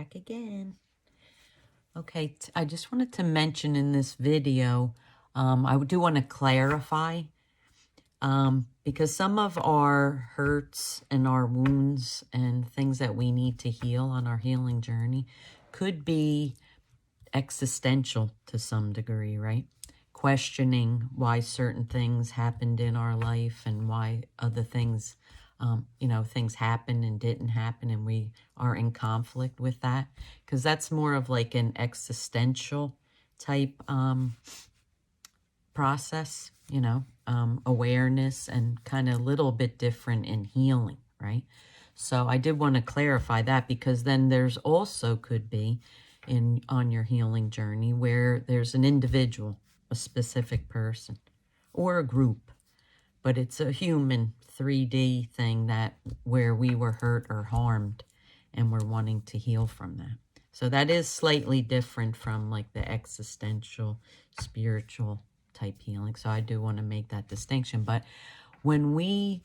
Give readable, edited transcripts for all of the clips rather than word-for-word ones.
back again. Okay, I just wanted to mention in this video, I do want to clarify, because some of our hurts and our wounds and things that we need to heal on our healing journey could be existential to some degree, right? Questioning why certain things happened in our life and why other things, things happened and didn't happen, and we are in conflict with that, because that's more of like an existential type process, awareness, and kind of a little bit different in healing, right? So I did want to clarify that, because then there's also could be on your healing journey where there's an individual, a specific person, or a group, but it's a human 3D thing that where we were hurt or harmed and we're wanting to heal from that. So that is slightly different from like the existential, spiritual type healing. So I do want to make that distinction. But when we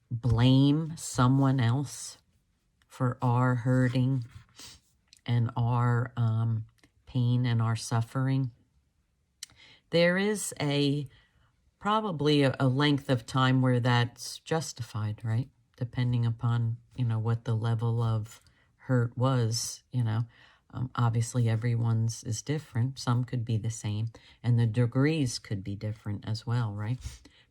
blame someone else for our hurting and our pain and our suffering, there is probably a length of time where that's justified, right? Depending upon, what the level of hurt was, obviously everyone's is different. Some could be the same, and the degrees could be different as well, right?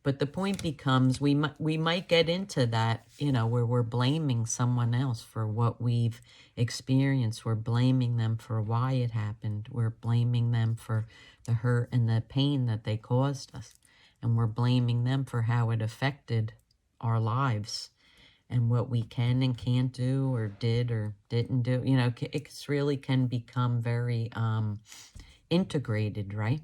But the point becomes we might get into that, where we're blaming someone else for what we've experienced. We're blaming them for why it happened. We're blaming them for the hurt and the pain that they caused us. And we're blaming them for how it affected our lives and what we can and can't do or did or didn't do. It really can become very integrated, right?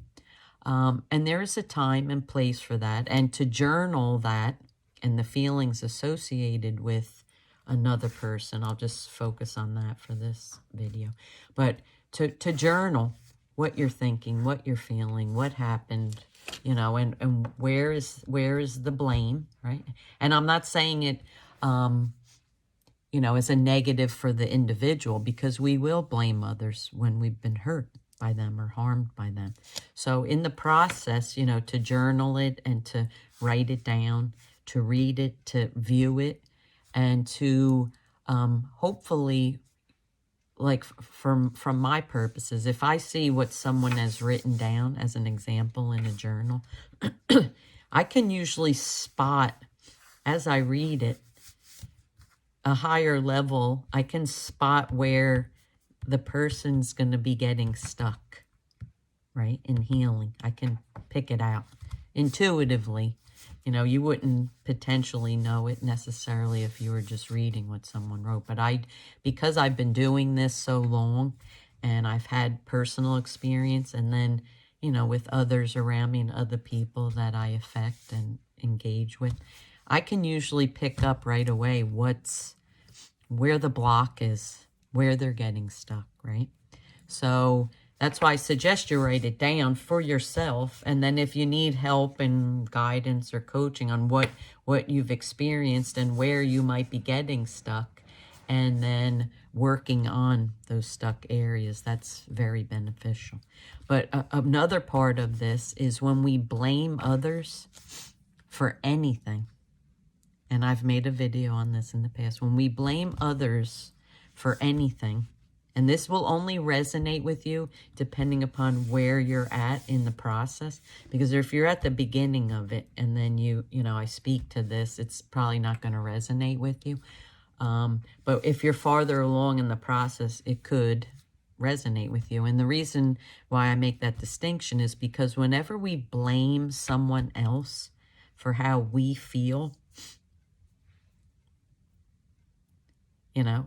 And there is a time and place for that. And to journal that and the feelings associated with another person, I'll just focus on that for this video. But to journal what you're thinking, what you're feeling, what happened, and where is the blame, right? And I'm not saying it, as a negative for the individual, because we will blame others when we've been hurt by them or harmed by them. So in the process, to journal it and to write it down, to read it, to view it, and to hopefully, like from my purposes, if I see what someone has written down as an example in a journal, I can usually spot, as I read it, a higher level. I can spot where the person's going to be getting stuck, right, in healing. I can pick it out intuitively. You wouldn't potentially know it necessarily if you were just reading what someone wrote. But because I've been doing this so long and I've had personal experience, and then, with others around me and other people that I affect and engage with, I can usually pick up right away where the block is, where they're getting stuck, right? So that's why I suggest you write it down for yourself. And then if you need help and guidance or coaching on what you've experienced and where you might be getting stuck, and then working on those stuck areas, that's very beneficial. But another part of this is when we blame others for anything. And I've made a video on this in the past. When we blame others for anything, and this will only resonate with you depending upon where you're at in the process. Because if you're at the beginning of it and then I speak to this, it's probably not going to resonate with you. But if you're farther along in the process, it could resonate with you. And the reason why I make that distinction is because whenever we blame someone else for how we feel,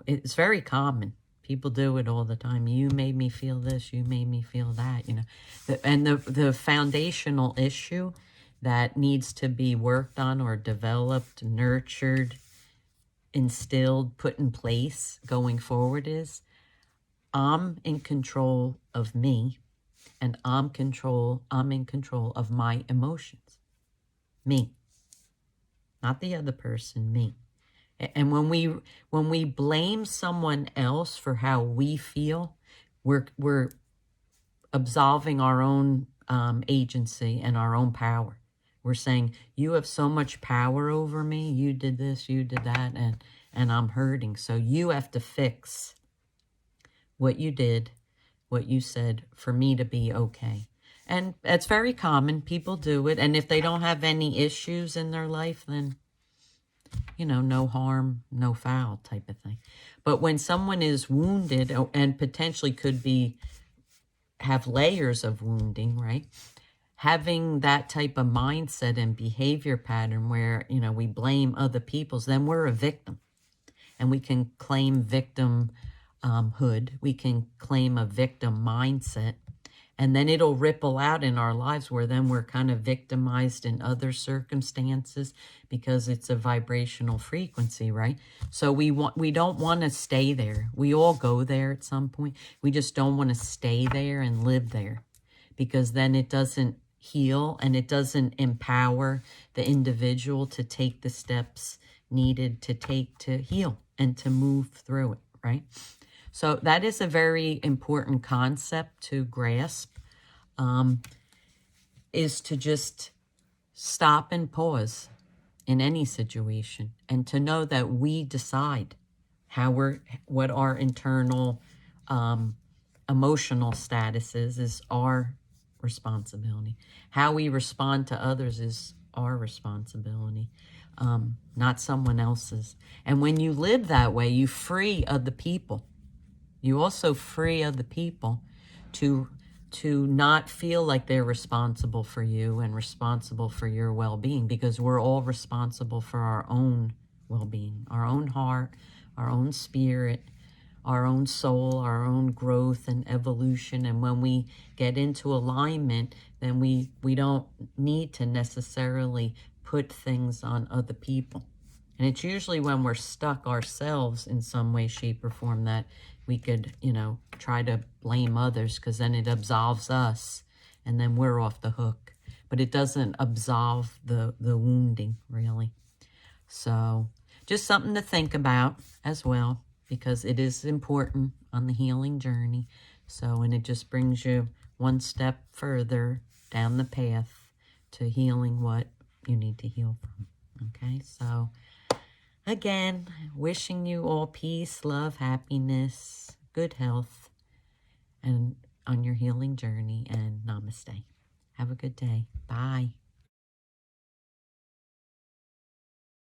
it's very common. People do it all the time. You made me feel this. You made me feel that, And the foundational issue that needs to be worked on or developed, nurtured, instilled, put in place going forward is I'm in control of me, and I'm in control of my emotions. Me. Not the other person, me. And when we blame someone else for how we feel, we're absolving our own agency and our own power. We're saying, you have so much power over me. You did this, you did that, and I'm hurting. So you have to fix what you did, what you said, for me to be okay. And it's very common. People do it. And if they don't have any issues in their life, then, you know, no harm, no foul type of thing. But when someone is wounded and potentially could be have layers of wounding, right? Having that type of mindset and behavior pattern where, you know, we blame other people's, then we're a victim. And we can claim victimhood. We can claim a victim mindset. And then it'll ripple out in our lives where then we're kind of victimized in other circumstances because it's a vibrational frequency, right? So we don't want to stay there. We all go there at some point. We just don't want to stay there and live there, because then it doesn't heal and it doesn't empower the individual to take the steps needed to take to heal and to move through it, right? So that is a very important concept to grasp, is to just stop and pause in any situation and to know that we decide what our internal emotional status is our responsibility. How we respond to others is our responsibility, not someone else's. And when you live that way, you free other people. You also free other people to not feel like they're responsible for you and responsible for your well-being, because we're all responsible for our own well-being, our own heart, our own spirit, our own soul, our own growth and evolution. And when we get into alignment, then we don't need to necessarily put things on other people. And it's usually when we're stuck ourselves in some way, shape, or form that we could, you know, try to blame others, because then it absolves us and then we're off the hook. But it doesn't absolve the wounding, really. So just something to think about as well, because it is important on the healing journey. So, and it just brings you one step further down the path to healing what you need to heal from. Okay, so again, wishing you all peace, love, happiness, good health, and on your healing journey, and namaste. Have a good day. Bye.